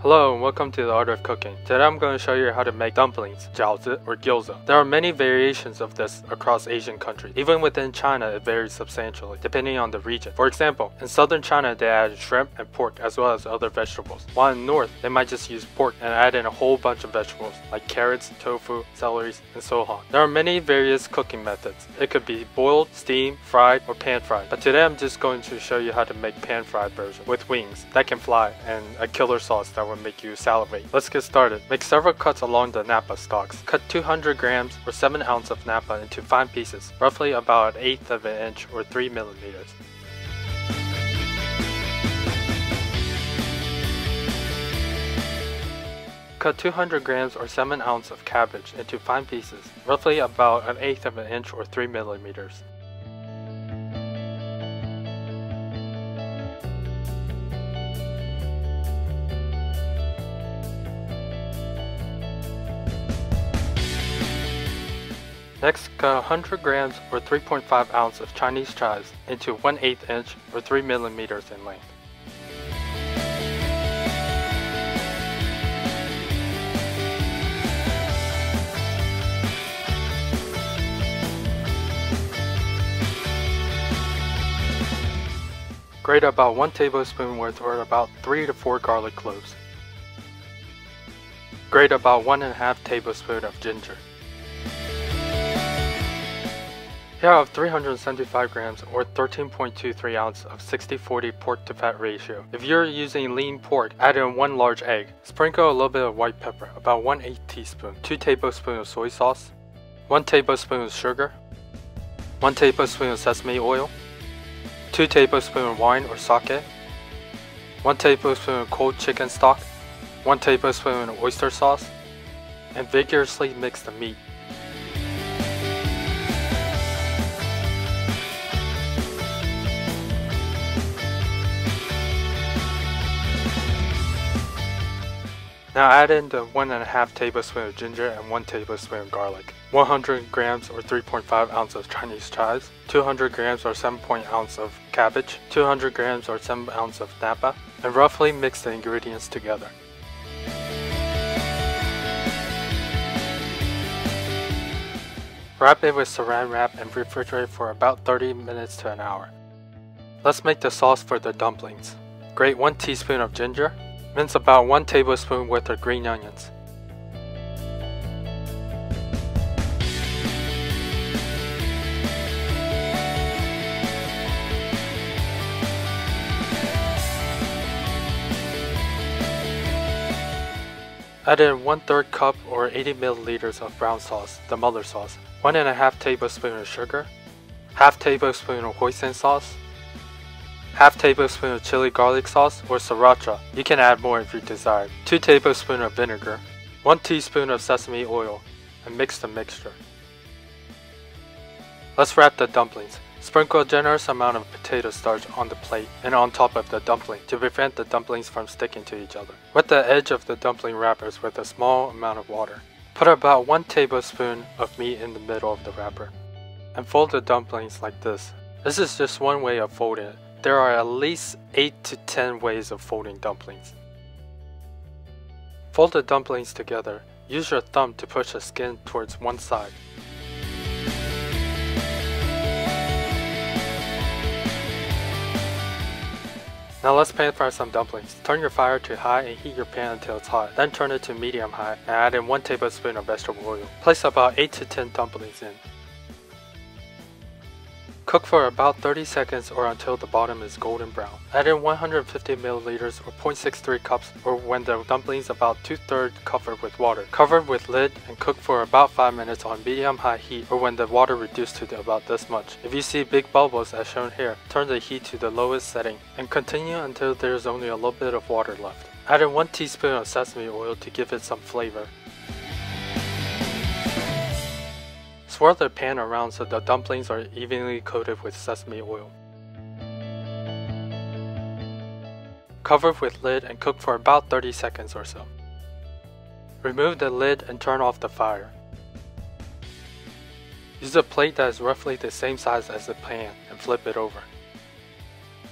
Hello and welcome to the Art of Cooking. Today I'm going to show you how to make dumplings, 饺子 or gyoza. There are many variations of this across Asian countries. Even within China it varies substantially, depending on the region. For example, in southern China they add shrimp and pork as well as other vegetables. While in the north, they might just use pork and add in a whole bunch of vegetables like carrots, tofu, celeries, and so on. There are many various cooking methods. It could be boiled, steamed, fried, or pan fried. But today I'm just going to show you how to make pan fried version with wings that can fly and a killer sauce that will make you salivate. Let's get started. Make several cuts along the napa stalks. Cut 200 grams or 7 ounces of napa into fine pieces, roughly about 1/8 of an inch or 3 millimeters. Cut 200 grams or 7 ounces of cabbage into fine pieces, roughly about 1/8 of an inch or 3 millimeters. Next, cut 100 grams or 3.5 ounces of Chinese chives into 1/8 inch or 3 millimeters in length. Grate about 1 tablespoon worth or about 3 to 4 garlic cloves. Grate about 1.5 tablespoons of ginger. Here I have 375 grams or 13.23 ounces of 60-40 pork to fat ratio. If you're using lean pork, add in 1 large egg. Sprinkle a little bit of white pepper, about 1/8 teaspoon, 2 tablespoons of soy sauce, 1 tablespoon of sugar, 1 tablespoon of sesame oil, 2 tablespoons of wine or sake, 1 tablespoon of cold chicken stock, 1 tablespoon of oyster sauce, and vigorously mix the meat. Now add in the 1.5 tablespoons of ginger and 1 tablespoon of garlic, 100 grams or 3.5 ounces of Chinese chives, 200 grams or 7 ounces of cabbage, 200 grams or 7 ounces of napa, and roughly mix the ingredients together. Wrap it with saran wrap and refrigerate for about 30 minutes to an hour. Let's make the sauce for the dumplings. Grate 1 teaspoon of ginger. Mince about 1 tablespoon worth of green onions. Add in 1/3 cup or 80 milliliters of brown sauce, the Muller sauce, 1.5 tablespoons of sugar, half tablespoon of hoisin sauce, half tablespoon of chili garlic sauce or sriracha, you can add more if you desire, 2 tablespoons of vinegar, 1 teaspoon of sesame oil, and mix the mixture. Let's wrap the dumplings. Sprinkle a generous amount of potato starch on the plate and on top of the dumpling to prevent the dumplings from sticking to each other. Wet the edge of the dumpling wrappers with a small amount of water. Put about 1 tablespoon of meat in the middle of the wrapper and fold the dumplings like this. This is just one way of folding it. There are at least 8 to 10 ways of folding dumplings. Fold the dumplings together. Use your thumb to push the skin towards one side. Now let's pan fry some dumplings. Turn your fire to high and heat your pan until it's hot. Then turn it to medium high and add in 1 tablespoon of vegetable oil. Place about 8 to 10 dumplings in. Cook for about 30 seconds or until the bottom is golden brown. Add in 150 milliliters or 0.63 cups or when the dumplings about 2/3 covered with water. Cover with lid and cook for about 5 minutes on medium-high heat or when the water reduced to about this much. If you see big bubbles as shown here, turn the heat to the lowest setting and continue until there is only a little bit of water left. Add in 1 teaspoon of sesame oil to give it some flavor. Swirl the pan around so the dumplings are evenly coated with sesame oil. Cover with lid and cook for about 30 seconds or so. Remove the lid and turn off the fire. Use a plate that is roughly the same size as the pan and flip it over.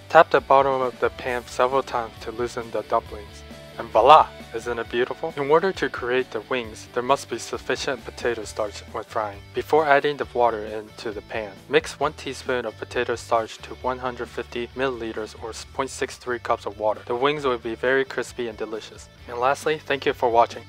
Tap the bottom of the pan several times to loosen the dumplings, and voila! Isn't it beautiful? In order to create the wings, there must be sufficient potato starch when frying. Before adding the water into the pan, mix 1 teaspoon of potato starch to 150 milliliters or 0.63 cups of water. The wings will be very crispy and delicious. And lastly, thank you for watching.